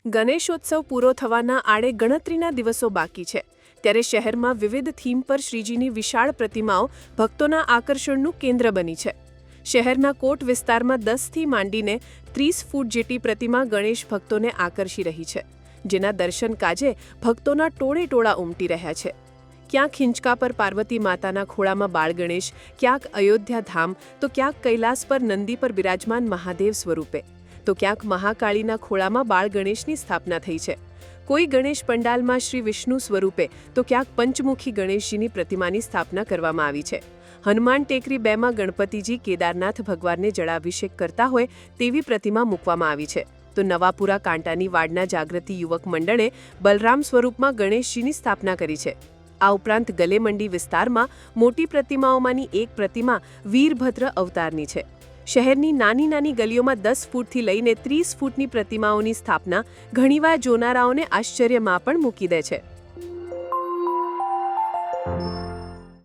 ગણેશોત્સવ પૂરો થવાના આડે ગણતરીના દિવસો બાકી છે ત્યારે શહેરમાં વિવિધ થીમ પર શ્રીજીની વિશાળ પ્રતિમાઓ ભક્તોના આકર્ષણનું કેન્દ્ર બની છે। શહેરના કોટ વિસ્તારમાં 10થી માંડીને 30 ફૂટ જેટલી પ્રતિમા ગણેશ ભક્તોને આકર્ષી રહી છે, જેના દર્શન કાજે ભક્તોના ટોળે ઉમટી રહ્યા છે। ક્યાંક હિંચકા પર પાર્વતી માતાના ખોળામાં બાળ ગણેશ, ક્યાંક અયોધ્યા ધામ તો ક્યાંક કૈલાસ પર નંદી પર બિરાજમાન મહાદેવ સ્વરૂપે, તો ક્યાંક મહાકાળીના ખોળામાં બાળ ગણેશની સ્થાપના થઈ છે। કોઈ ગણેશ પંડાલમાં શ્રી વિષ્ણુ સ્વરૂપે તો ક્યાંક પંચમુખી ગણેશજીની પ્રતિમાની સ્થાપના કરવામાં આવી છે। હનુમાન ટેકરી 2માં ગણપતિજી કેદારનાથ ભગવાનને જળાભિષેક કરતા હોય તેવી પ્રતિમા મૂકવામાં આવી છે, તો નવાપુરા કાંટાની વાડના જાગૃતિ યુવક મંડળે બલરામ સ્વરૂપમાં ગણેશજીની સ્થાપના કરી છે। આ ઉપરાંત ગલેમંડી વિસ્તારમાં મોટી પ્રતિમાઓમાંની એક પ્રતિમા વીરભદ્ર અવતારની છે। શહેરની નાની ગલીઓમાં 10 ફૂટથી લઈને 30 ફૂટની પ્રતિમાઓની સ્થાપના ઘણીવાર જોનારાઓને આશ્ચર્યમાં પણ મૂકી દે છે।